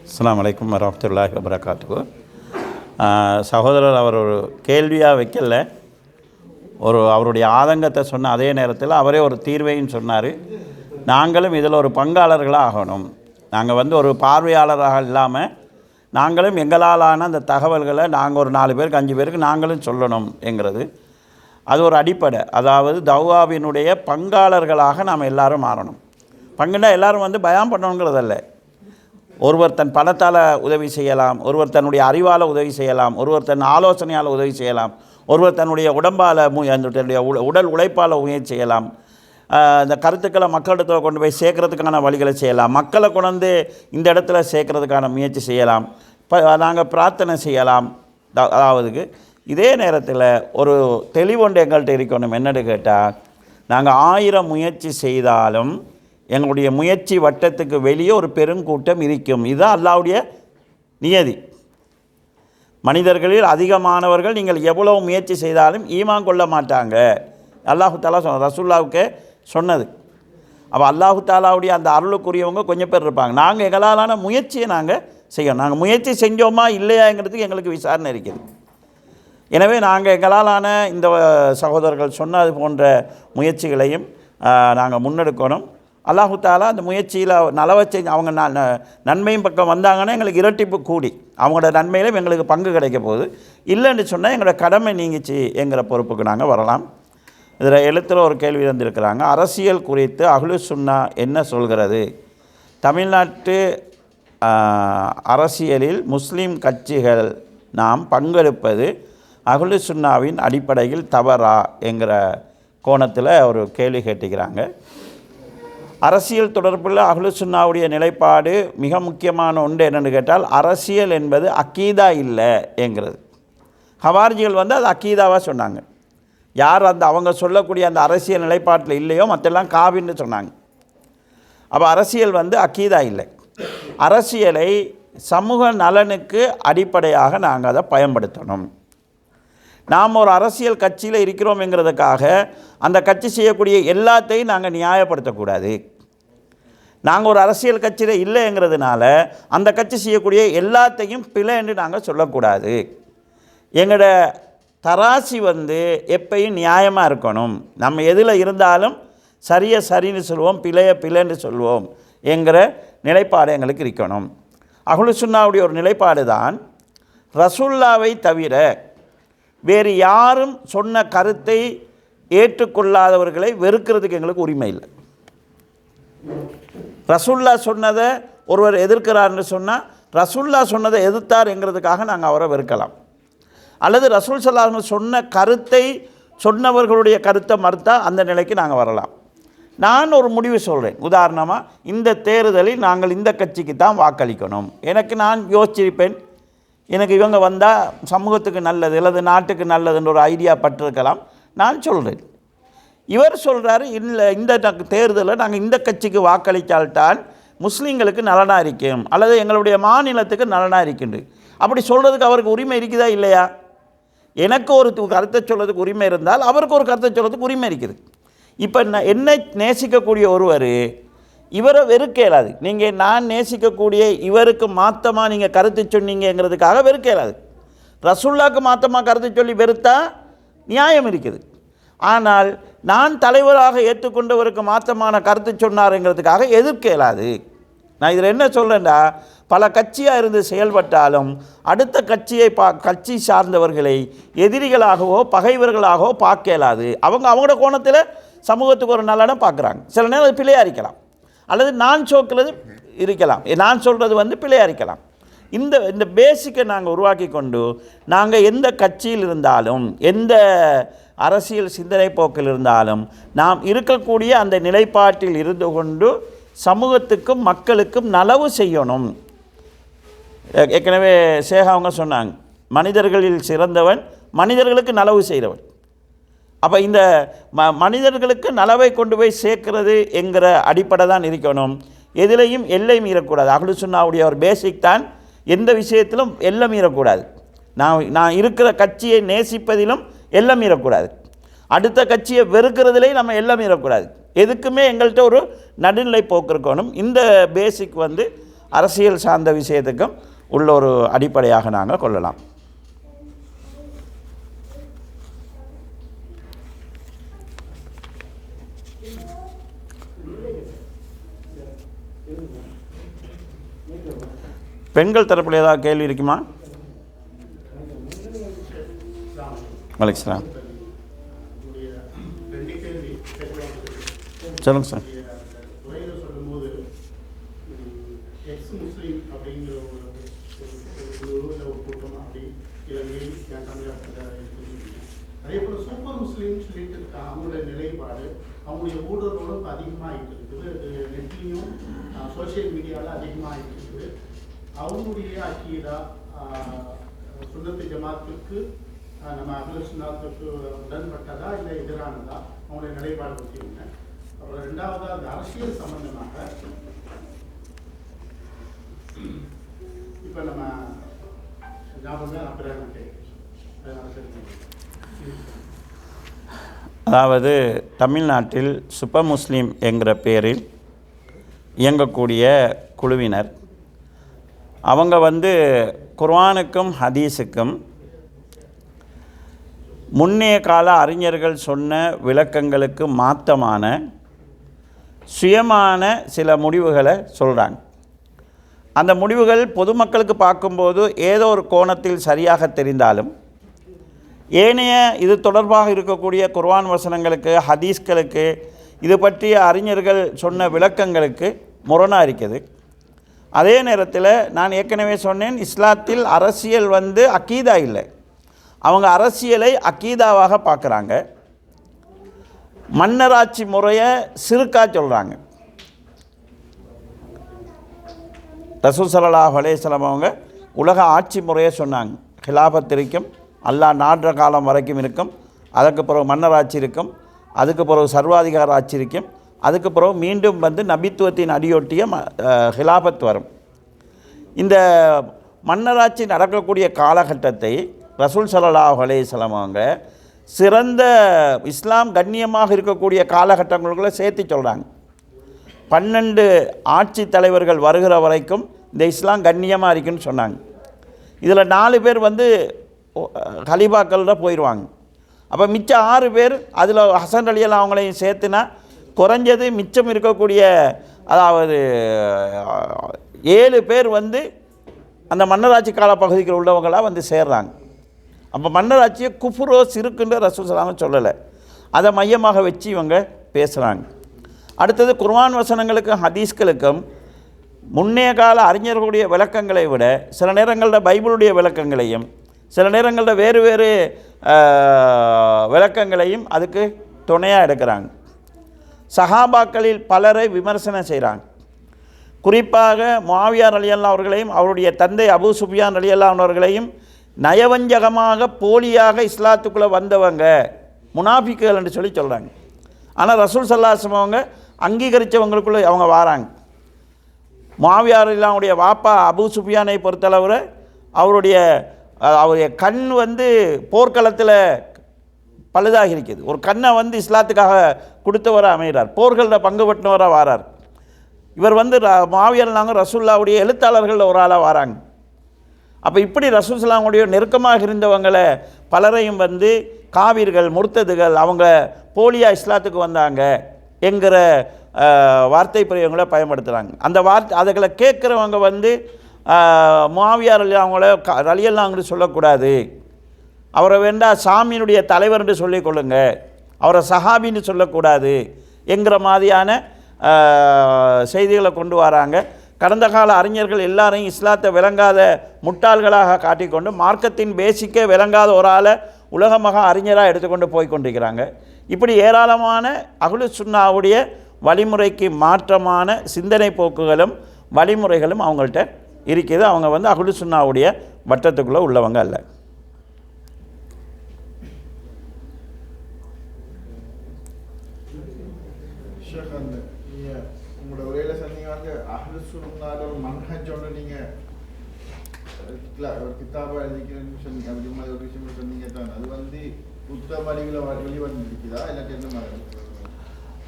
அஸ்ஸலாமு அலைக்கும் வரஹ்மத்துல்லாஹி வபரகாத்துஹு. சகோதரர் அவர் ஒரு கேள்வியாக வைக்கல, அவருடைய ஆதங்கத்தை சொன்ன அதே நேரத்தில் அவரே ஒரு தீர்வையும் சொன்னார். நாங்களும் இதில் ஒரு பங்காளர்களாக ஆகணும். நாங்கள் ஒரு பார்வையாளராக இல்லாமல் நாங்களும் எங்களாலான அந்த தகவல்களை நாங்கள் ஒரு 4 பேருக்கு 5 பேருக்கு நாங்களும் சொல்லணும் என்கிறது. அது ஒரு அடிப்படை. அதாவது தௌவாவினுடைய பங்காளர்களாக நாம் எல்லோரும் மாறணும். பங்குன்னா எல்லோரும் பயான் பண்ணணுங்கிறதல்ல. ஒருவர் தன் பணத்தால் உதவி செய்யலாம், ஒருவர் தன்னுடைய அறிவால் உதவி செய்யலாம், ஒருவர் தன் ஆலோசனையால் உதவி செய்யலாம், ஒருவர் தன்னுடைய உடம்பால் தன்னுடைய உடல் உழைப்பால் முயற்சி செய்யலாம். இந்த கருத்துக்களை மக்களிடத்தில் கொண்டு போய் சேர்க்கறதுக்கான வழிகளை செய்யலாம், மக்களை கொண்டு இந்த இடத்துல சேர்க்கறதுக்கான முயற்சி செய்யலாம், நாங்கள் பிரார்த்தனை செய்யலாம். அதாவதுக்கு இதே நேரத்தில் ஒரு தெளிவொன்று எங்கள்கிட்ட இருக்கணும். என்னென்னு கேட்டால், நாங்கள் 1000 முயற்சி செய்தாலும் எங்களுடைய முயற்சி வட்டத்துக்கு வெளியே ஒரு பெருங்கூட்டம் இருக்கும். இதுதான் அல்லாஹ்வுடைய நியதி. மனிதர்களில் அதிகமானவர்கள் நீங்கள் எவ்வளவு முயற்சி செய்தாலும் ஈமான் கொள்ள மாட்டாங்க. அல்லாஹு தாலா ரசூலுல்லாஹ்வுக்கே சொன்னது. அப்போ அல்லாஹு தாலாவுடைய அந்த அருளுக்குரியவங்க கொஞ்சம் பேர் இருப்பாங்க. நாங்கள் எங்களாலான முயற்சியை நாங்கள் செய்யணும். நாங்கள் முயற்சி செஞ்சோமா இல்லையாங்கிறதுக்கு எங்களுக்கு விசாரணை இருக்குது. எனவே நாங்கள் எங்களாலான இந்த சகோதரர்கள் சொன்னது போன்ற முயற்சிகளையும் நாங்கள் முன்னெடுக்கணும். அல்லாஹு தாலா அந்த முயற்சியில் நலவை செஞ்சு அவங்க நன்மையும் பக்கம் வந்தாங்கன்னா எங்களுக்கு இரட்டிப்பு கூடி அவங்களோட நன்மையிலும் எங்களுக்கு பங்கு கிடைக்க போகுது. இல்லைன்னு சொன்னால் எங்களோட கடமை நீங்கிச்சு என்கிற பொறுப்புக்கு நாங்கள் வரலாம். இதில் எழுத்தில் ஒரு கேள்வி தந்திருக்கிறாங்க. அரசியல் குறித்து அஹ்லு சுன்னா என்ன சொல்கிறது? தமிழ்நாட்டு அரசியலில் முஸ்லீம் கட்சிகள் நாம் பங்கெடுப்பது அஹ்லு சுன்னாவின் அடிப்படையில் தவறா என்கிற கோணத்தில் ஒரு கேள்வி கேட்டுக்கிறாங்க. அரசியல் தொடர்பில் அஹ்லு சுன்னாவுடைய நிலைப்பாடு மிக முக்கியமான ஒன்று என்னென்னு கேட்டால், அரசியல் என்பது அக்கீதா இல்லை என்கிறது. ஹவாரிஜிகள் அது அக்கீதாவாக சொன்னாங்க. யார் அவங்க சொல்லக்கூடிய அந்த அரசியல் நிலைப்பாட்டில் இல்லையோ மற்றெல்லாம் காவின்னு சொன்னாங்க. அப்போ அரசியல் அக்கீதா இல்லை. அரசியலை சமூக நலனுக்கு அடிப்படையாக நாங்கள் அதை பயன்படுத்தணும். நாம் ஒரு அரசியல் கட்சியில் இருக்கிறோம்ங்கிறதுக்காக அந்த கட்சி செய்யக்கூடிய எல்லாத்தையும் நாங்கள் நியாயப்படுத்தக்கூடாது. நாங்கள் ஒரு அரசியல் கட்சியில் இல்லைங்கிறதுனால அந்த கட்சி செய்யக்கூடிய எல்லாத்தையும் பிழை என்று நாங்கள் சொல்லக்கூடாது. எங்களோட தராசி எப்பயும் நியாயமாக இருக்கணும். நம்ம எதில் இருந்தாலும் சரியை சரின்னு சொல்லுவோம், பிழையை பிழைன்னு சொல்லுவோம் என்கிற நிலைப்பாடு எங்களுக்கு இருக்கணும். அஹ்லு சுன்னாவுடைய ஒரு நிலைப்பாடு தான், ரசூலுல்லாவை தவிர வேறு யாரும் சொன்ன கருத்தை ஏற்றுக்கொள்ளாதவர்களை வெறுக்கிறதுக்கு எங்களுக்கு உரிமை இல்லை. ரசூலுல்லா சொன்னதை ஒருவர் எதிர்க்கிறார்னு சொன்னால் ரசூலுல்லா சொன்னதை எதிர்த்தாருங்கிறதுக்காக நாங்கள் அவரை வெறுக்கலாம். அல்லது ரசூல் ஸல்லல்லாஹு அலைஹி வஸல்லம் சொன்ன கருத்தை சொன்னவர்களுடைய கருத்தை மறுத்தா அந்த நிலைக்கு நாங்கள் வரலாம். நான் ஒரு முடிவு சொல்கிறேன். உதாரணமாக, இந்த தேர்தலில் நாங்கள் இந்த கட்சிக்கு தான் வாக்களிக்கணும். நான் யோசிச்சிருப்பேன், எனக்கு இவங்க வந்தால் சமூகத்துக்கு நல்லது அல்லது நாட்டுக்கு நல்லதுன்ற ஒரு ஐடியா பட்டிருக்கலாம். நான் சொல்கிறேன். இவர் சொல்கிறாரு, இல்லை இந்த தேர்தலில் நாங்கள் இந்த கட்சிக்கு வாக்களித்தால்தான் முஸ்லீம்களுக்கு நலனாக இருக்கும் அல்லது எங்களுடைய மாநிலத்துக்கு நலனாக இருக்கின்று. அப்படி சொல்கிறதுக்கு அவருக்கு உரிமை இருக்குதா இல்லையா? எனக்கு ஒரு கருத்தை சொல்கிறதுக்கு உரிமை இருந்தால் அவருக்கு ஒரு கருத்தை சொல்கிறதுக்கு உரிமை இருக்குது. இப்போ என்னை நேசிக்கக்கூடிய ஒருவர் இவரை வெறுக்க இயலாது. நீங்கள் நான் நேசிக்கக்கூடிய இவருக்கு மாற்றமாக நீங்கள் கருத்து சொன்னீங்கிறதுக்காக வெறுக்க இயலாது. ரசூலுல்லாஹ்க்கு மாற்றமாக கருத்து சொல்லி வெறுத்தா நியாயம் இருக்குது. ஆனால் நான் தலைவராக ஏற்றுக்கொண்டவருக்கு மாற்றமான கருத்து சொன்னாருங்கிறதுக்காக எதிர்க்க இயலாது. நான் இதில் என்ன சொல்கிறேன்டா, பல கட்சியாக இருந்து செயல்பட்டாலும் அடுத்த கட்சி சார்ந்தவர்களை எதிரிகளாகவோ பகைவர்களாகவோ பார்க்க இயலாது. அவங்களோட கோணத்தில் சமூகத்துக்கு ஒரு நலனை பார்க்குறாங்க. சில நேரம் அது பிழையாக இருக்கலாம், அல்லது நான் சோக்கிறது இருக்கலாம், நான் சொல்கிறது பிழையாக இருக்கலாம். இந்த பேசிக்கை நாங்கள் உருவாக்கி கொண்டு நாங்கள் எந்த கட்சியில் இருந்தாலும் எந்த அரசியல் சிந்தனை போக்கில் இருந்தாலும் நாம் இருக்கக்கூடிய அந்த நிலைப்பாட்டில் இருந்து கொண்டு சமூகத்துக்கும் மக்களுக்கும் நலவு செய்யணும். ஏற்கனவே சேகா அவங்க சொன்னாங்க, மனிதர்களில் சிறந்தவன் மனிதர்களுக்கு நலவு செய்கிறவன். அப்போ இந்த மனிதர்களுக்கு நலவை கொண்டு போய் சேர்க்கிறது என்கிற அடிப்படை தான் இருக்கணும். எதிலையும் எல்லை மீறக்கூடாது. அஹ்லு சுன்னாவுடைய ஒரு பேசிக் தான், எந்த விஷயத்திலும் எல்லை மீறக்கூடாது. நான் இருக்கிற கட்சியை நேசிப்பதிலும் எல்லை மீறக்கூடாது. அடுத்த கட்சியை வெறுக்கிறதுலேயும் நம்ம எல்லை மீறக்கூடாது. எதுக்குமே எங்கள்கிட்ட ஒரு நடுநிலை போக்கு இருக்கணும். இந்த பேசிக் அரசியல் சார்ந்த விஷயத்துக்கும் உள்ள ஒரு அடிப்படையாக நாங்கள் கொள்ளலாம். பெண்கள் தரப்பில் ஏதாவது கேள்வி இருக்குமா? வலைக்கம் சொல்லுங்கள் சார். அதே போல சூப்பர் முஸ்லீம் சொல்லிட்டு அவங்களுடைய நிலைப்பாடு அவங்களுடைய ஊடகங்களும் அதிகமாகிட்டு இருக்குது, நெட்லையும் சோசியல் மீடியாவில் அதிகமாகிட்டு இருக்குது. அவங்களுடைய அக்கீதா சுன்னத்து ஜமாத்துக்கு நம்ம அஹ்லுஸ் சுன்னத்துக்கு உடன்பட்டதா இல்லை எதிரானதா, அவங்களுடைய நிலைப்பாடு பற்றியுங்க. அப்புறம் ரெண்டாவது அந்த அரசியல் சம்பந்தமாக இப்போ நம்ம ஞாபகம் அப்புறம் அதாவது தமிழ்நாட்டில் சூப்பர் முஸ்லீம் என்கிற பெயரில் இயங்கக்கூடிய குழுவினர் அவங்க குர்ஆனுக்கும் ஹதீஸுக்கும் முன்னைய கால அறிஞர்கள் சொன்ன விளக்கங்களுக்கு மாற்றமான சுயமான சில முடிவுகளை சொல்கிறாங்க. அந்த முடிவுகள் பொதுமக்களுக்கு பார்க்கும்போது ஏதோ ஒரு கோணத்தில் சரியாக தெரிந்தாலும் ஏனைய இது தொடர்பாக இருக்கக்கூடிய குர்ஆன் வசனங்களுக்கு ஹதீஸ்களுக்கு இது பற்றிய அறிஞர்கள் சொன்ன விளக்கங்களுக்கு முரணாக இருக்குது. அதே நேரத்தில் நான் ஏற்கனவே சொன்னேன், இஸ்லாத்தில் அரசியல் அக்கீதா இல்லை, அவங்க அரசியலை அக்கீதாவாக பார்க்குறாங்க. மன்னராட்சி முறையை சிறுக்கா சொல்கிறாங்க. ரசூல் ஸல்லல்லாஹு அலைஹி வஸல்லம் அவங்க உலக ஆட்சி முறையை சொன்னாங்க. ஹிலாஃபத் இருக்கும், அல்லாஹ் நாடுற காலம் வரைக்கும் இருக்கும், அதுக்கு பிறகு மன்னராட்சி இருக்கும், அதுக்கு பிறகு சர்வாதிகார ஆட்சி இருக்கும், அதுக்கு பிறகு மீண்டும் நபித்துவத்தின் அடியொட்டிய ஹிலாஃபத் வரும். இந்த மன்னராட்சி நடக்கக்கூடிய காலகட்டத்தை ரசூல் ஸல்லல்லாஹு அலைஹி வஸல்லம் அவங்க சிறந்த இஸ்லாம் கண்ணியமாக இருக்கக்கூடிய காலகட்டங்களுக்குள்ளே சேர்த்து சொல்கிறாங்க. 12 ஆட்சி தலைவர்கள் வருகிற வரைக்கும் இந்த இஸ்லாம் கண்ணியமாக இருக்குன்னு சொன்னாங்க. இதில் 4 பேர் கலீஃபாக்களில் போயிடுவாங்க. அப்போ மிச்சம் 6 பேர், அதில் ஹசன் அலியெல்லாம் அவங்களையும் சேர்த்துனா குறைஞ்சது மிச்சம் இருக்கக்கூடிய அதாவது 7 பேர் அந்த மன்னராட்சி கால பகுதிகள் உள்ளவங்களாக சேர்றாங்க. அப்போ மன்னராட்சியை குஃப்ரோ சிறுக்குன்ற ரசூல் ஸல்லல்லாஹு அலைஹி வஸல்லம் சொல்லலை, அதை மையமாக வச்சு இவங்க பேசுகிறாங்க. அடுத்தது குர்ஆன் வசனங்களுக்கும் ஹதீஸ்களுக்கும் முன்னைய கால அறிஞர்களுடைய விளக்கங்களை விட சில நேரங்களில் பைபிளுடைய விளக்கங்களையும் சில நேரங்களில் வேறு வேறு விளக்கங்களையும் அதுக்கு துணையாக எடுக்கிறாங்க. சஹாபாக்களில் பலரை விமர்சனம் செய்கிறாங்க. குறிப்பாக முஆவியா ரலியல்லாஹு அவர்களையும் அவருடைய தந்தை அபூ சுஃபியான் ரலியல்லாஹு அவர்களையும் நயவஞ்சகமாக போலியாக இஸ்லாத்துக்குள்ளே வந்தவங்க முனாஃபிக்குகள் என்று சொல்லி சொல்கிறாங்க. ஆனால் ரசூல் ஸல்லல்லாஹு அலைஹி வஸல்லம் அவங்க அங்கீகரித்தவங்களுக்குள்ளே அவங்க வாராங்க. முஆவியா ரலியல்லாஹுடைய வாப்பா அபூ சுஃபியானை பொறுத்தளவில் அவருடைய கண் போர்க்களத்தில் பழுதாகி இருக்குது. ஒரு கண்ணை இஸ்லாத்துக்காக கொடுத்தவராக அமைகிறார், போர்களில் பங்கு பெற்றவராக வாரார். இவர் முஆவியா ரலியல்லாஹு ரசூலுல்லாஹுடைய எழுத்தாளர்களில் ஒரு ஆளாக வராங்க. அப்போ இப்படி ரசூல் ஸல்லல்லாஹுடைய நெருக்கமாக இருந்தவங்களை பலரையும் காவிர்கள் முர்த்ததுகள் அவங்க போலியா இஸ்லாத்துக்கு வந்தாங்க என்கிற வார்த்தை பிரயோகங்களை பயன்படுத்துகிறாங்க. அந்த அதுகளை கேட்குறவங்க முஆவியா ரலியல்லாஹு அவங்கள சொல்லக்கூடாது, அவரை வேண்டாம் சாமியினுடைய தலைவர் என்று சொல்லிக் கொள்ளுங்க, அவரை சஹாபின்னு சொல்லக்கூடாது என்கிற மாதிரியான செய்திகளை கொண்டு வராங்க. கடந்த கால அறிஞர்கள் எல்லாரையும் இஸ்லாத்தை விளங்காத முட்டாள்களாக காட்டிக்கொண்டு மார்க்கத்தின் பேசிக்கே விளங்காத ஒரு ஆளை உலகமாக அறிஞராக எடுத்துக்கொண்டு போய் கொண்டிருக்கிறாங்க. இப்படி ஏராளமான அஹ்லுஸ் சுன்னாவுடைய வழிமுறைக்கு மாற்றமான சிந்தனை போக்குகளும் வழிமுறைகளும் அவங்கள்ட்ட இருக்குது. அவங்க அஹ்லுஸ் சுன்னாவுடைய வட்டத்துக்குள்ளே உள்ளவங்க அல்ல.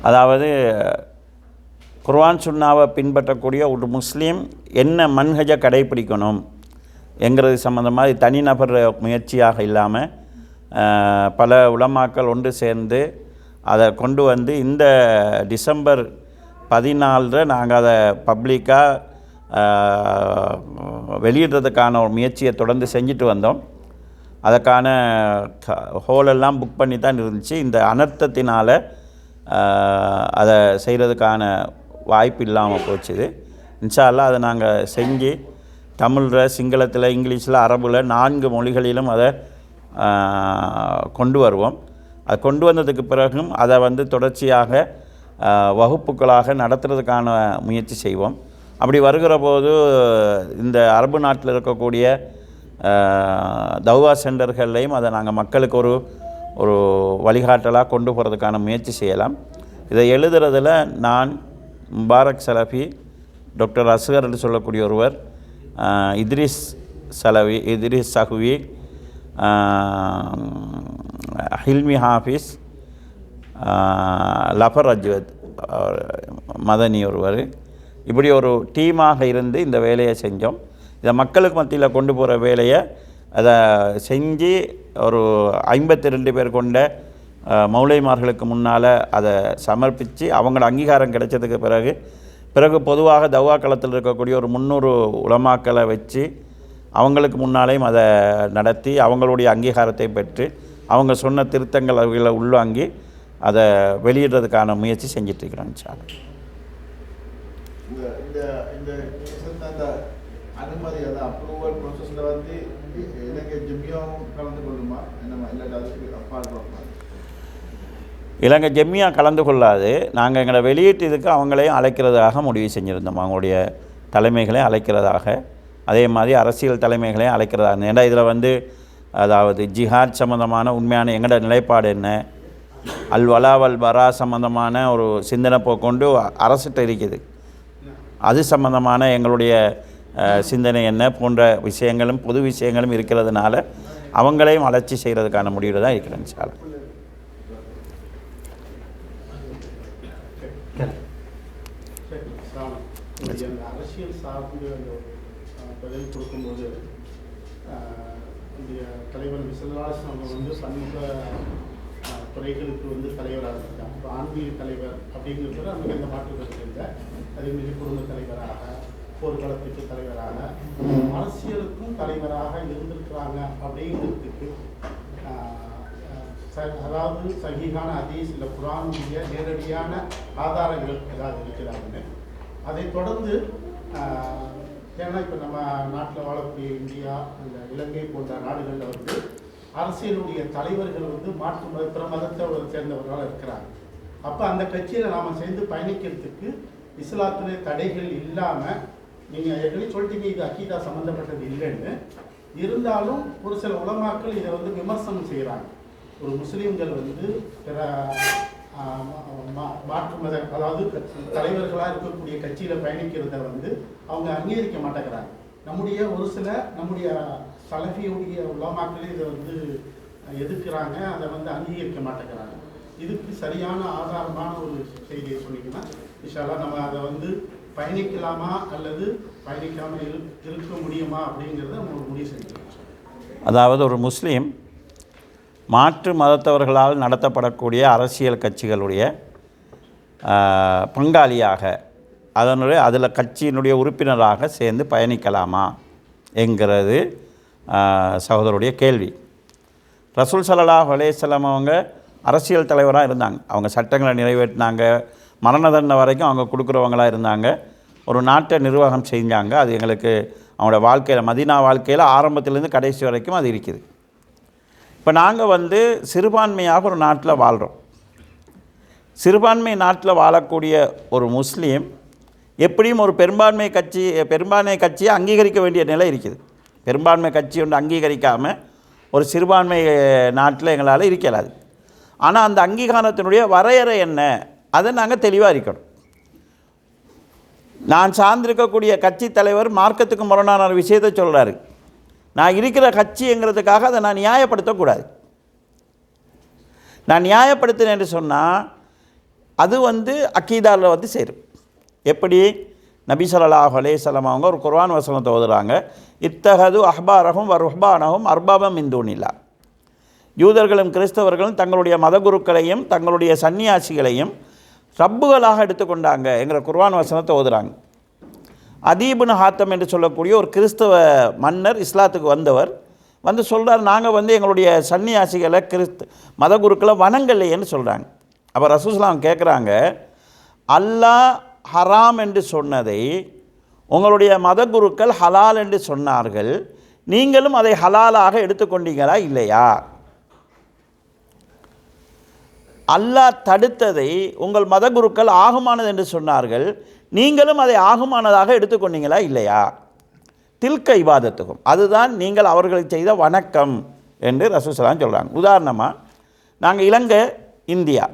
அதாவது குர்ஆன் சுன்னாவை பின்பற்றக்கூடிய ஒரு முஸ்லீம் என்ன மன்ஹஜை கடைப்பிடிக்கணும் என்கிறது சம்மந்தமாக தனிநபர் முயற்சியாக இல்லாமல் பல உலமாக்கள் ஒன்று சேர்ந்து அதை கொண்டு வந்து இந்த டிசம்பர் 14 நாங்கள் அதை பப்ளிக்காக வெளியிடுறதுக்கான ஒரு முயற்சியை தொடர்ந்து செஞ்சுட்டு வந்தோம். அதுக்கான ஹோலெல்லாம் புக் பண்ணி தான் இருந்துச்சு. இந்த அனர்த்தத்தினால் அதை செய்கிறதுக்கான வாய்ப்பு இல்லாமல் போச்சுது. இன்ஷா அல்லாஹ் அதை நாங்கள் செஞ்சு தமிழில், சிங்களத்தில், இங்கிலீஷில், அரபில் 4 மொழிகளிலும் அதை கொண்டு வருவோம். அது கொண்டு வந்ததுக்கு பிறகும் அதை வந்து தொடர்ச்சியாக வகுப்புகளாக நடத்துறதுக்கான முயற்சி செய்வோம். அப்படி வருகிற போது இந்த அரபு நாட்டில் இருக்கக்கூடிய தௌவா சென்டர்கள்லையும் அதை நாங்கள் மக்களுக்கு ஒரு வழிகாட்டலாக கொண்டு போகிறதுக்கான முயற்சி செய்யலாம். இதை எழுதுறதில் நான், முபாரக் சலஃபி, டாக்டர் அஸ்கர் என்று சொல்லக்கூடிய ஒருவர், இத்ரிஸ் சஹ்வி, ஹில்மி ஹாஃபிஸ், லஃபர் அஜ்வத் மதனி ஒருவர், இப்படி ஒரு டீமாக இருந்து இந்த வேலையை செஞ்சோம். இதை மக்களுக்கு மத்தியில் கொண்டு போகிற வேலையை அதை செஞ்சு ஒரு 52 பேர் கொண்ட மௌலைமார்களுக்கு முன்னால் அதை சமர்ப்பித்து அவங்களோட அங்கீகாரம் கிடைச்சதுக்கு பிறகு பொதுவாக தவ்வா களத்தில் இருக்கக்கூடிய ஒரு 300 உலமாக்களை வச்சு அவங்களுக்கு முன்னாலேயும் அதை நடத்தி அவங்களுடைய அங்கீகாரத்தை பெற்று அவங்க சொன்ன திருத்தங்கள் அவர்களை உள்வாங்கி அதை வெளியிடுறதுக்கான முயற்சி செஞ்சிட்ருக்கிறோம். சார் இந்த அனுமதி அதை அப்ரூவல் ப்ராசஸில் வந்து இலங்கை ஜெமியாவும் கலந்து கொள்ளுமா என்னமா இல்லாட்டி அதுக்கு அப்பால் இலங்கை ஜெமியா கலந்து கொள்ளாது. நாங்கள் எங்களை வெளியீட்டு இதுக்கு அவங்களையும் அழைக்கிறதாக முடிவு செஞ்சுருந்தோம். அவங்களுடைய தலைமைகளையும் அழைக்கிறதாக, அதே மாதிரி அரசியல் தலைமைகளையும் அழைக்கிறதாக. ஏன்னா இதில் வந்து அதாவது ஜிஹாத் சம்மந்தமான உண்மையான எங்களோட நிலைப்பாடு என்ன, அல் வலா வல் பரா சம்மந்தமான ஒரு சிந்தனை போக்கொண்டு அரசிட்ட இருக்குது. அது சம்மந்தமான எங்களுடைய சிந்தனை என்ன போன்ற விஷயங்களும் பொது விஷயங்களும் இருக்கிறதுனால அவங்களையும் அலட்சி செய்கிறதுக்கான முடிவில் தான் இருக்கிறேன். சார் அரசியல் சார்ந்து பதில் கொடுக்கும்போது தலைவர் விசல்லாஸ் அவங்க வந்து சமூக துறைகளுக்கு வந்து தலைவராக இருக்காங்க. இப்போ ஆன்மீக தலைவர் அப்படிங்கிறது நமக்கு எந்த மாற்றுக்கிறது இல்லை. அதேமாதிரி குடும்ப தலைவராக, போர்க்களத்துக்கு தலைவராக, அரசியலுக்கும் தலைவராக இருந்திருக்கிறாங்க. அப்படிங்கிறதுக்கு அதாவது சஹீஹான ஹதீஸ் இல்லை குர்ஆனுடைய நேரடியான ஆதாரங்கள் ஏதாவது இருக்கிறாங்கன்னு அதை தொடர்ந்து ஏன்னா இப்போ நம்ம நாட்டில் வாழக்கூடிய இந்தியா, இந்த இலங்கை போன்ற நாடுகளில் வந்து அரசியலுடைய தலைவர்கள் வந்து பிற மதத்தை சேர்ந்தவர்களாக இருக்கிறாங்க. அப்போ அந்த கட்சியில் நாம் சேர்ந்து பயணிக்கிறதுக்கு இஸ்லாத்துடைய தடைகள் இல்லாமல், நீங்கள் ஏற்கனவே சொல்லிட்டீங்க இது அக்கீதா சம்மந்தப்பட்டது இல்லைன்னு, இருந்தாலும் ஒரு சில உலமாக்கள் இதை வந்து விமர்சனம் செய்கிறாங்க. ஒரு முஸ்லீம்கள் வந்து பிற மாற்று மத அதாவது தலைவர்களாக இருக்கக்கூடிய கட்சியில் பயணிக்கிறத வந்து அவங்க அங்கீகரிக்க மாட்டேங்கிறாங்க. நம்முடைய சலஃபியுடைய உலமாக்களே இதை வந்து எதிர்க்கிறாங்க, அதை வந்து அங்கீகரிக்க மாட்டேங்கிறாங்க. இதுக்கு சரியான ஆதாரமான ஒரு செய்தியை சொன்னீங்கன்னா இன்ஷா அல்லாஹ் நம்ம அதை வந்து பயணிக்கலாமா அல்லது பயணிக்காமல் இருக்க முடியுமா அப்படிங்கிறத நம்ம முடிவு செஞ்சுக்கலாம். அதாவது ஒரு முஸ்லீம் மாற்று மதத்தவர்களால் நடத்தப்படக்கூடிய அரசியல் கட்சிகளுடைய பங்காளியாக அதில் கட்சியினுடைய உறுப்பினராக சேர்ந்து பயணிக்கலாமா என்கிறது சகோதரருடைய கேள்வி. ரசூல் ஸல்லல்லாஹு அலைஹி வஸல்லம் அவங்க அரசியல் தலைவராக இருந்தாங்க. அவங்க சட்டங்களை நிறைவேற்றினாங்க, மரண தண்டனை வரைக்கும் அவங்க கொடுக்குறவங்களாக இருந்தாங்க. ஒரு நாட்டை நிர்வாகம் செஞ்சாங்க. அது எங்களுக்கு அவங்களோட வாழ்க்கையில், மதீனா வாழ்க்கையில் ஆரம்பத்திலேருந்து கடைசி வரைக்கும் அது இருக்குது. இப்போ நாங்கள் வந்து சிறுபான்மையாக ஒரு நாட்டில் வாழ்கிறோம். சிறுபான்மை நாட்டில் வாழக்கூடிய ஒரு முஸ்லீம் எப்படியும் ஒரு பெரும்பான்மை கட்சியை அங்கீகரிக்க வேண்டிய நிலை இருக்குது. பெரும்பான்மை கட்சி ஒன்று அங்கீகரிக்காமல் ஒரு சிறுபான்மை நாட்டில் எங்களால் இருக்கலாது. ஆனால் அந்த அங்கீகாரத்தினுடைய வரையறை என்ன, அதை நாங்கள் தெளிவாக இருக்கணும். நான் சார்ந்திருக்கக்கூடிய கட்சி தலைவர் மார்க்கத்துக்கு முரணான ஒரு விஷயத்தை சொல்கிறாரு. நான் இருக்கிற கட்சிங்கிறதுக்காக அதை நான் நியாயப்படுத்தக்கூடாது. நான் நியாயப்படுத்தினேன்னு சொன்னால் அது வந்து அக்கீதாவில் வந்து சேரும். எப்படி? நபி ஸல்லல்லாஹு அலைஹி வஸல்லம் அவங்க ஒரு குர்ஆன் வசனத்தை ஓதுறாங்க, இத்தஹது அஹ்பாரஹும் வ ருஹ்பானஹும் அர்பாபம் மின் தூனில்லா. யூதர்களும் கிறிஸ்தவர்களும் தங்களுடைய மதகுருக்களையும் தங்களுடைய சன்னியாசிகளையும் ரப்புகளாக எடுத்துக்கொண்டாங்க என்கிற குர்ஆன் வசனத்தை ஓதுறாங்க. அதீபுன் ஹாத்தம் என்று சொல்லக்கூடிய ஒரு கிறிஸ்தவ மன்னர் இஸ்லாத்துக்கு வந்தவர் வந்து சொல்கிறார், நாங்கள் வந்து எங்களுடைய சன்னியாசிகளை மதகுருக்களை வணங்கலையேன்னு சொல்கிறாங்க. அப்போ ரசூலுல்லாஹ் கேட்குறாங்க, அல்லாஹ் ஹராம் என்று சொன்னதை உங்களுடைய மதகுருக்கள் ஹலால் என்று சொன்னார்கள், நீங்களும் அதை ஹலாலாக எடுத்துக்கொண்டீங்களா இல்லையா? அல்லாஹ் தடுத்ததை உங்கள் மதகுருக்கள் ஆகுமானது என்று சொன்னார்கள், நீங்களும் அதை ஆகுமானதாக எடுத்துக்கொண்டீங்களா இல்லையா? தில்க இபாதத்துக்கும், அதுதான் நீங்கள் அவர்களுக்கு செய்த வணக்கம் என்று ரசூலுல்லாஹ் சொல்கிறாங்க. உதாரணமாக நாங்கள் இலங்கை இந்தியா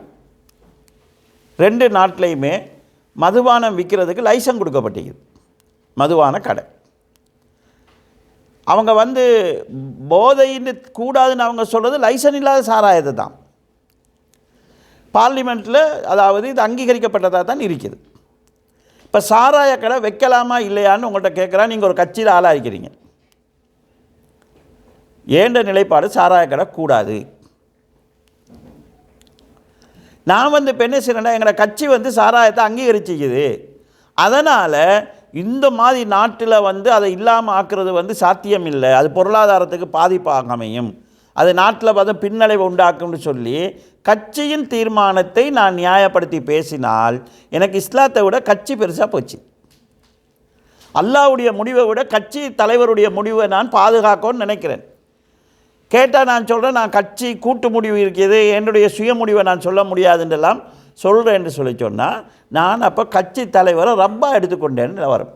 2 நாட்டிலையுமே மதுபானம் விற்கிறதுக்கு லைசன்ஸ் கொடுக்கப்பட்டிருக்குது. மதுபான கடை அவங்க வந்து போதைன்னு கூடாதுன்னு அவங்க சொல்கிறது லைசன்ஸ் இல்லாத சாராயத்தை தான். பார்லிமெண்ட்டில் அதாவது இது அங்கீகரிக்கப்பட்டதாக தான் இருக்குது. இப்போ சாராய கடை வைக்கலாமா இல்லையான்னு உங்கள்கிட்ட கேட்குறா, நீங்கள் ஒரு கட்சியில் ஆளாக இருக்கிறீங்க. ஏண்ட நிலைப்பாடு சாராய கடை கூடாது. நான் வந்து இப்போ என்ன செய்கிறேன்னா, எங்களை கட்சி வந்து சாராயத்தை அங்கீகரிச்சிக்குது, அதனால் இந்த மாதிரி நாட்டில் வந்து அதை இல்லாமல் ஆக்குறது வந்து சாத்தியம் இல்லை, அது பொருளாதாரத்துக்கு பாதிப்பாக அமையும், அது நாட்டில் பார்த்து பின்னடைவு உண்டாக்கும்னு சொல்லி கட்சியின் தீர்மானத்தை நான் நியாயப்படுத்தி பேசினால் எனக்கு இஸ்லாத்தை விட கட்சி பெருசாக போச்சு. அல்லாஹ்வுடைய முடிவை விட கட்சி தலைவருடைய முடிவை நான் பாதுகாக்கணும்னு நினைக்கிறேன். கேட்டால் நான் சொல்கிறேன், நான் கட்சி கூட்டு முடிவு இருக்குது, என்னுடைய சுய முடிவை நான் சொல்ல முடியாதுன்றெல்லாம் சொல்கிறேன் என்று சொல்லி சொன்னால் நான் அப்போ கட்சி தலைவரை ரப்பாக எடுத்துக்கொண்டேன்னு வரும்.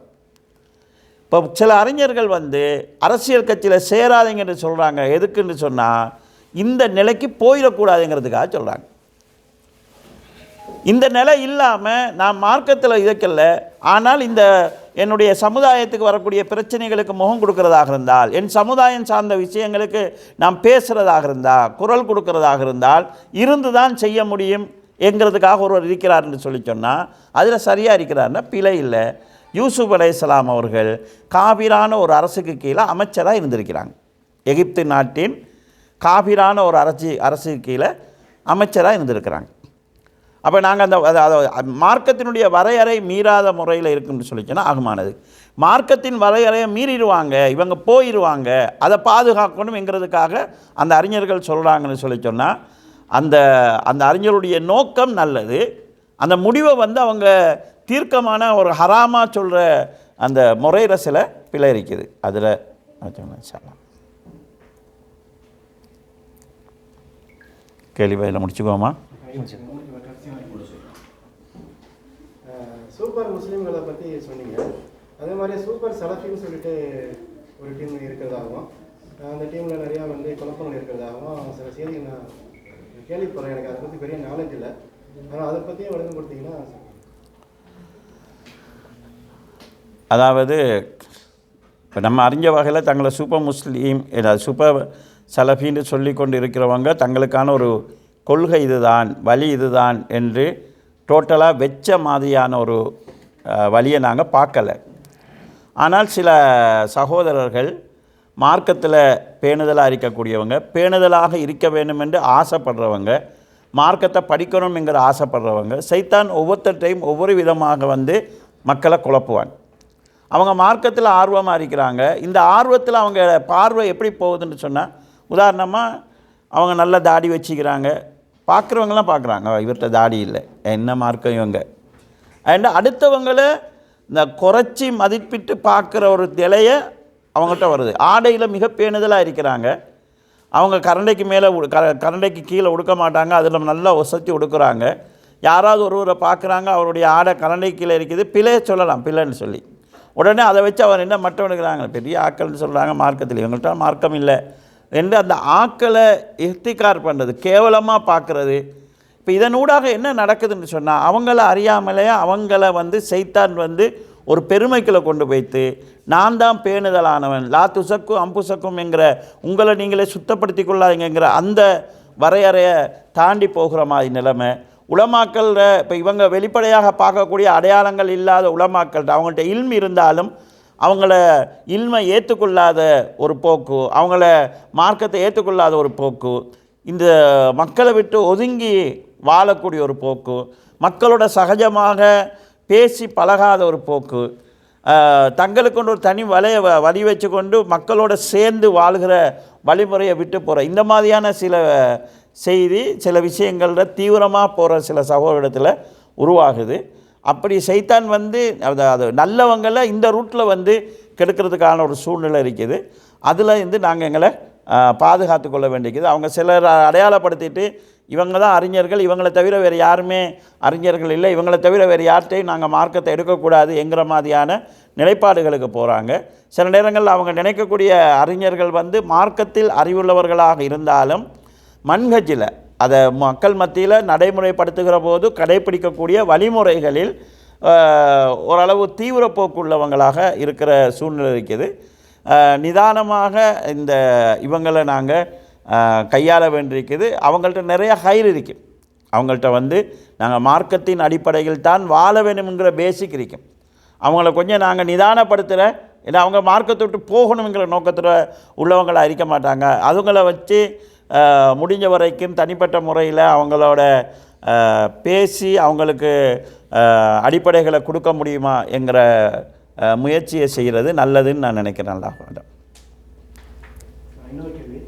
இப்போ சில அறிஞர்கள் வந்து அரசியல் கட்சியில் சேராதீங்கன்னு சொல்கிறாங்க. எதுக்குன்னு சொன்னால் இந்த நிலைக்கு போயிடக்கூடாதுங்கிறதுக்காக சொல்கிறாங்க. இந்த நிலை இல்லாமல் நான் மார்க்கத்தில் இருக்கல, ஆனால் இந்த என்னுடைய சமுதாயத்துக்கு வரக்கூடிய பிரச்சனைகளுக்கு முகம் கொடுக்கறதாக இருந்தால், என் சமுதாயம் சார்ந்த விஷயங்களுக்கு நாம் பேசுகிறதாக இருந்தால், குரல் கொடுக்கறதாக இருந்தால் இருந்து தான் செய்ய முடியும் என்கிறதுக்காக ஒருவர் இருக்கிறார்னு சொல்லி சொன்னால் அதில் சரியாக இருக்கிறார்னா பிழை இல்லை. யூசுப் அலைஹிஸ்ஸலாம் அவர்கள் காபிரான ஒரு அரசுக்கு கீழே அமைச்சராக இருந்திருக்கிறாங்க. எகிப்து நாட்டின் காபிரான ஒரு அரசுக்கு கீழே அமைச்சராக இருந்திருக்கிறாங்க. அப்போ நாங்கள் அந்த மார்க்கத்தினுடைய வரையறை மீறாத முறையில் இருக்குன்னு சொல்லி சொன்னால் ஆகுமானது. மார்க்கத்தின் வரையறையை மீறிடுவாங்க, இவங்க போயிடுவாங்க, அதை பாதுகாக்கணும்ங்கிறதுக்காக அந்த அறிஞர்கள் சொல்கிறாங்கன்னு சொல்லி சொன்னால் அந்த அந்த அறிஞருடைய நோக்கம் நல்லது. அந்த முடிவை வந்து அவங்க தீர்க்கமான ஒரு ஹராமாக சொல்கிற அந்த முறையில் சில பிழை இருக்குது. அதில் கேள்வி பதில் முடிச்சுக்கோமா? சூப்பர் முஸ்லீம்களை பற்றி சொன்னீங்க. அதே மாதிரி சூப்பர் சலஃபின்னு சொல்லிட்டு ஒரு டீம் இருக்கிறதாகவும், அந்த டீமில் நிறையா வந்து குழப்பங்கள் இருக்கிறதாகவும் சில செய்தி நான் கேள்விப்படுறேன். எனக்கு அதை பற்றி பெரிய நாலேஜ் இல்லை, ஆனால் அதை பற்றியும் விளக்கம் கொடுத்தீங்கன்னா. அதாவது இப்போ நம்ம அறிஞ்ச வகையில் தங்களை சூப்பர் முஸ்லீம் சூப்பர் சலஃபின்னு சொல்லி கொண்டு இருக்கிறவங்க தங்களுக்கான ஒரு கொள்கை இதுதான், வழி இதுதான் என்று டோட்டலாக வெச்ச மாதிரியான ஒரு வழியை நாங்கள் பார்க்கலை. ஆனால் சில சகோதரர்கள் மார்க்கத்தில் பேணுதலாக இருக்கக்கூடியவங்க, பேணுதலாக இருக்க வேண்டும் என்று ஆசைப்படுறவங்க, மார்க்கத்தை படிக்கணும் என்கிற ஆசைப்படுறவங்க, சைத்தான் ஒவ்வொருத்தரையும் ஒவ்வொரு விதமாக வந்து மக்களை குழப்புவான். அவங்க மார்க்கத்தில் ஆர்வமாக இருக்கிறாங்க. இந்த ஆர்வத்தில் அவங்க பார்வை எப்படி போகுதுன்னு சொன்னால், உதாரணமாக அவங்க நல்ல தாடி வச்சுக்கிறாங்க, பார்க்குறவங்களாம் பார்க்குறாங்க இவர்கிட்ட தாடி இல்லை, என்ன மார்க்கம் இவங்க, அண்ட் அடுத்தவங்களை இந்த குறைச்சி மதிப்பிட்டு பார்க்குற ஒரு நிலையை அவங்கள்ட்ட வருது. ஆடையில் மிக பேணுதலாக இருக்கிறாங்க, அவங்க கரண்டைக்கு மேலே கரண்டைக்கு கீழே உடுக்க மாட்டாங்க, அதில் நல்லா ஒசத்தி உடுக்குறாங்க. யாராவது ஒருவரை பார்க்குறாங்க, அவருடைய ஆடை கரண்டைக்கு கீழே இருக்குது, பிழையை சொல்லலாம் பிள்ளைன்னு சொல்லி, உடனே அதை வச்சு அவர் என்ன மற்றவனுக்குறாங்க பெரிய ஆக்கள்னு சொல்கிறாங்க மார்க்கத்தில், இவங்கள்ட்ட மார்க்கம் இல்லை என்று அந்த ஆக்களை இஃப்திகார் பண்ணுறது, கேவலமாக பார்க்குறது. இப்போ இதனூடாக என்ன நடக்குதுன்னு சொன்னால், அவங்கள அறியாமலேயே அவங்கள வந்து சைத்தான் வந்து ஒரு பெருமைக்குள்ளே கொண்டு போய்த்து, நான் தான் பேணுதலானவன், லா துசக்கும் அம்புசக்கும் என்கிற உங்களை நீங்களே சுத்தப்படுத்தி கொள்ளாதீங்கிற அந்த வரையறையை தாண்டி போகிற மாதிரி நிலைமை. உலமாக்கள் இப்போ இவங்க வெளிப்படையாக பார்க்கக்கூடிய அடையாளங்கள் இல்லாத உலமாக்கள் அவங்கள்ட்ட இல்மு இருந்தாலும் அவங்கள இல்மை ஏற்றுக்கொள்ளாத ஒரு போக்கு, அவங்கள மார்க்கத்தை ஏற்றுக்கொள்ளாத ஒரு போக்கு, இந்த மக்களை விட்டு ஒதுங்கி வாழக்கூடிய ஒரு போக்கு, மக்களோட சகஜமாக பேசி பழகாத ஒரு போக்கு, தங்களுக்கொண்டு ஒரு தனி வழி வச்சு கொண்டு மக்களோட சேர்ந்து வாழ்கிற வழிமுறையை விட்டு போகிற இந்த மாதிரியான சில செய்தி சில விஷயங்கள தீவிரமாக போகிற சில சகோதரத்தில் உருவாகுது. அப்படி சைத்தான் வந்து அது நல்லவங்களை இந்த ரூட்டில் கெடுக்கிறதுக்கான ஒரு சூழ்நிலை இருக்குது. அதில் நாங்கள் எங்களை பாதுகாத்து கொள்ள வேண்டியது. அவங்க சிலர் அடையாளப்படுத்திட்டு இவங்க தான் அறிஞர்கள், இவங்களை தவிர வேறு யாருமே அறிஞர்கள் இல்லை, இவங்களை தவிர வேறு யார்கிட்டையும் நாங்கள் மார்க்கத்தை எடுக்கக்கூடாது என்கிற மாதிரியான நிலைப்பாடுகளுக்கு போகிறாங்க. சில நேரங்களில் அவங்க நினைக்கக்கூடிய அறிஞர்கள் மார்க்கத்தில் அறிவுள்ளவர்களாக இருந்தாலும் மன்ஹஜில் அதை மக்கள் மத்தியில் நடைமுறைப்படுத்துகிற போது கடைப்பிடிக்கக்கூடிய வழிமுறைகளில் ஓரளவு தீவிர போக்குள்ளவங்களாக இருக்கிற சூழ்நிலை இருக்குது. நிதானமாக இந்த இவங்களை நாங்கள் கையாள வேண்டியிருக்குது. அவங்கள்ட்ட நிறைய ஹைர் இருக்குது. அவங்கள்ட்ட நாங்கள் மார்க்கத்தின் அடிப்படையில் தான் வாழ வேணுங்கிற பேசிக் இருக்கும். அவங்கள கொஞ்சம் நாங்கள் நிதானப்படுத்துகிற, ஏன்னா அவங்க மார்க்கத்தை விட்டு போகணுங்கிற நோக்கத்தில் உள்ளவங்களை அறிக்க மாட்டாங்க. அதுங்களை வச்சு முடிஞ்ச வரைக்கும் தனிப்பட்ட முறையில் அவங்களோட பேசி அவங்களுக்கு அடிப்படைகளை கொடுக்க முடியுமா என்கிற முயற்சியை செய்கிறது நல்லதுன்னு நான் நினைக்கிறேன். நல்லா வேண்டாம். இன்னொரு கேள்வி,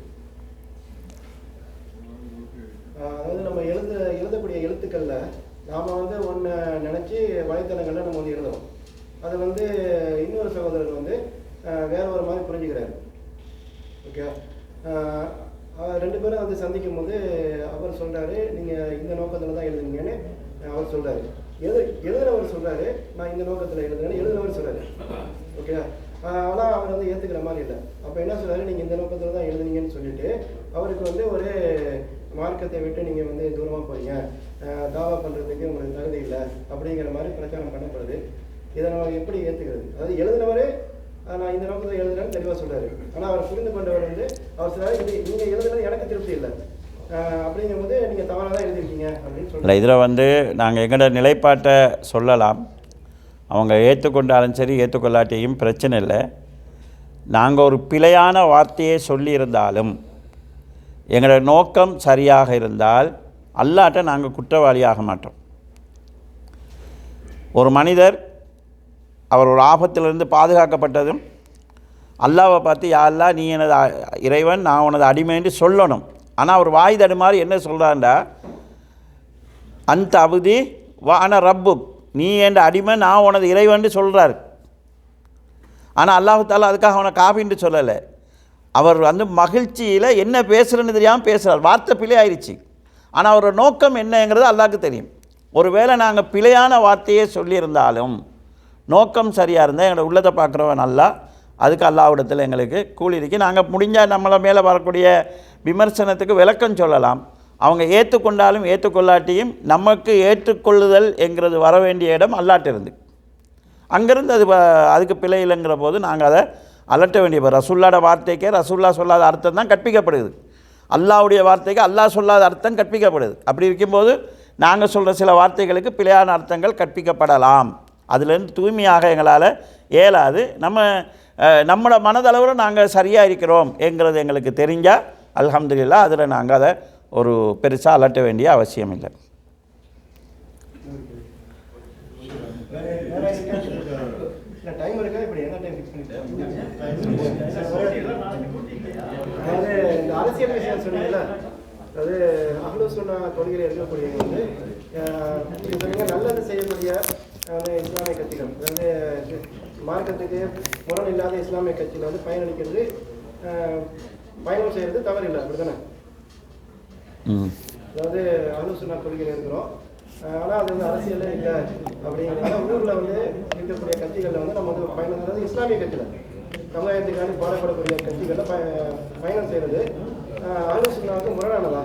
அதாவது நம்ம எழுதக்கூடிய எழுத்துக்களில் நாம் ஒன்று நினச்சி வலைத்தளங்களில் நம்ம எழுதுறோம். அதை இன்னொரு சகோதரர் வேற ஒரு மாதிரி புரிஞ்சுக்கிறாரு. ஓகே, ரெண்டு பேரும் சந்திக்கும் போது அவர் சொல்கிறாரு நீங்கள் இந்த நோக்கத்தில் தான் எழுதுனீங்கன்னு அவர் சொல்கிறாரு. எழுதுனவர் சொல்கிறாரு நான் இந்த நோக்கத்தில் எழுதுனேன்னு எழுதுனவர் சொல்கிறாரு. ஓகே, ஆனால் அவர் ஏற்றுக்கிற மாதிரி இல்லை. அப்போ என்ன சொல்கிறாரு, நீங்கள் இந்த நோக்கத்தில் தான் எழுதுனீங்கன்னு சொல்லிட்டு அவருக்கு ஒரு மார்க்கத்தை விட்டு நீங்கள் தூரமாக போறீங்க, தாவா பண்ணுறதுக்கு உங்களுக்கு தகுதி இல்லை அப்படிங்கிற மாதிரி பிரச்சாரம் பண்ணப்படுது. இதை நம்ம எப்படி ஏற்றுக்கிறது? அதாவது எழுதினவரே நான் இந்த நோக்கத்தில் எழுதுறேன்னு தெளிவாக சொல்கிறாரு. ஆனால் அவர் புரிந்து கொண்டவர் அவர் சொல்கிறாரு நீங்கள் எழுதுறது எனக்கு திருப்தி இல்லை அப்படிங்கும்போது நீங்கள் தவறாக தான் எழுதிருக்கீங்க அப்படின்னு சொல்லி இதில் நாங்கள் எங்களோட நிலைப்பாட்டை சொல்லலாம். அவங்க ஏற்றுக்கொண்டாலும் சரி ஏற்றுக்கொள்ளாட்டியும் பிரச்சனை இல்லை. நாங்கள் ஒரு பிழையான வார்த்தையை சொல்லியிருந்தாலும் எங்களோட நோக்கம் சரியாக இருந்தால் அல்லாட்ட நாங்கள் குற்றவாளியாக மாட்டோம். ஒரு மனிதர் அவர் ஒரு ஆபத்திலிருந்து பாதுகாக்கப்பட்டதும் அல்லாவை பார்த்து யா அல்லாஹ் நீ எனது இறைவன், நான் உனது அடிமைன்னு சொல்லணும். ஆனால் அவர் வாய் தடுமாறி என்ன சொல்கிறாண்டா, அந்த அவுதி வான ரப்புக், நீ என்ற அடிமை, நான் உனது இறைவன் சொல்கிறார். ஆனால் அல்லாஹு தாலா அதுக்காக அவனை காபின்னு சொல்லலை. அவர் மகிழ்ச்சியில் என்ன பேசுகிறேன்னு தெரியாமல் பேசுகிறார். வார்த்தை பிழை ஆயிடுச்சு. ஆனால் அவரோட நோக்கம் என்னங்கிறது அல்லாஹ்க்கு தெரியும். ஒருவேளை நாங்கள் பிழையான வார்த்தையே சொல்லியிருந்தாலும் நோக்கம் சரியாக இருந்தால் எங்களோட உள்ளத்தை பார்க்குறவன் நல்லா, அதுக்கு அல்லாஹ்விடத்தில் எங்களுக்கு கூலி இருக்கு. நாங்கள் முடிஞ்சால் நம்மளை மேலே வரக்கூடிய விமர்சனத்துக்கு விளக்கம் சொல்லலாம். அவங்க ஏற்றுக்கொண்டாலும் ஏற்றுக்கொள்ளாட்டியும் நமக்கு ஏற்றுக்கொள்ளுதல் என்கிறது வர வேண்டிய இடம் அல்லாட்டிருந்து. அங்கேருந்து அதுக்கு பிழை இல்லைங்கிற போது நாங்கள் அதை அலட்ட வேண்டிய ரசூல்லாட வார்த்தைக்கே ரசூல்லா சொல்லாத அர்த்தம் தான் கற்பிக்கப்படுது. அல்லாஹ்வுடைய வார்த்தைக்கு அல்லாஹ் சொல்லாத அர்த்தம் கற்பிக்கப்படுது. அப்படி இருக்கும்போது நாங்கள் சொல்கிற சில வார்த்தைகளுக்கு பிழையான அர்த்தங்கள் கற்பிக்கப்படலாம். அதுலேருந்து தூய்மையாக எங்களால் இயலாது. நம்மளோட மனதளவில் நாங்கள் சரியாக இருக்கிறோம் என்கிறது எங்களுக்கு தெரிஞ்சால் அல்ஹம்துலில்லாஹ், அதில் நாங்கள் அதை ஒரு பெருசாக அலட்ட வேண்டிய அவசியம் இல்லை. டைம் இருக்கா? இப்படி என்ன டைம் ஃபிக்ஸ் பண்ணிட்டு அதாவது இந்த அரசியல் விஷயம் சொன்னீங்கல்ல, அதாவது அஹ்லுஸ் சுன்னா கொள்கையில் இருக்கக்கூடியவங்க சொன்னீங்க நல்லது செய்யக்கூடிய இஸ்லாமிய கட்சிகள், அதாவது மார்க்கத்துக்கு முரண் இல்லாத இஸ்லாமிய கட்சியில் பயனளிக்கிறது, பயணம் செய்கிறது தவறு இல்லை, அப்படி தானே? அதாவது அஹ்லுஸ் சுன்னா கொள்கையில் இருக்கிறோம், ஆனால் அது அரசியலே இல்லை அப்படிங்கிறத ஊரில் இருக்கக்கூடிய கட்சிகளில் நம்ம பயணம், அதாவது இஸ்லாமிய கட்சியில் சமுதாயத்துக்காண்டி பாடப்படக்கூடிய கட்சிகளில் பயணம் செய்கிறது அஹ்லுஸ் சுன்னாவுக்கு முரணானதா?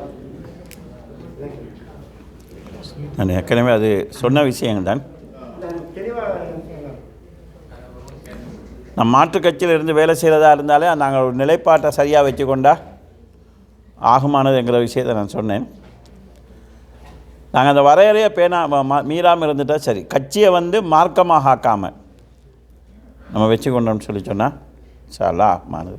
நான் ஏற்கனவே அது சொன்ன விஷயங்கள் தான். நம் மாற்று கட்சியில் இருந்து வேலை செய்கிறதா இருந்தாலே நாங்கள் ஒரு நிலைப்பாட்டை சரியாக வச்சுக்கொண்டா ஆகுமானது என்கிற விஷயத்தை நான் சொன்னேன். நாங்கள் அந்த வரையறையை மீறாமல் இருந்துட்டால் சரி. கட்சியை வந்து மார்க்கமாக ஆக்காமல் நம்ம வச்சு கொண்டோம்னு சொன்னால் இன்ஷா அல்லாஹ் ஆகுமானது.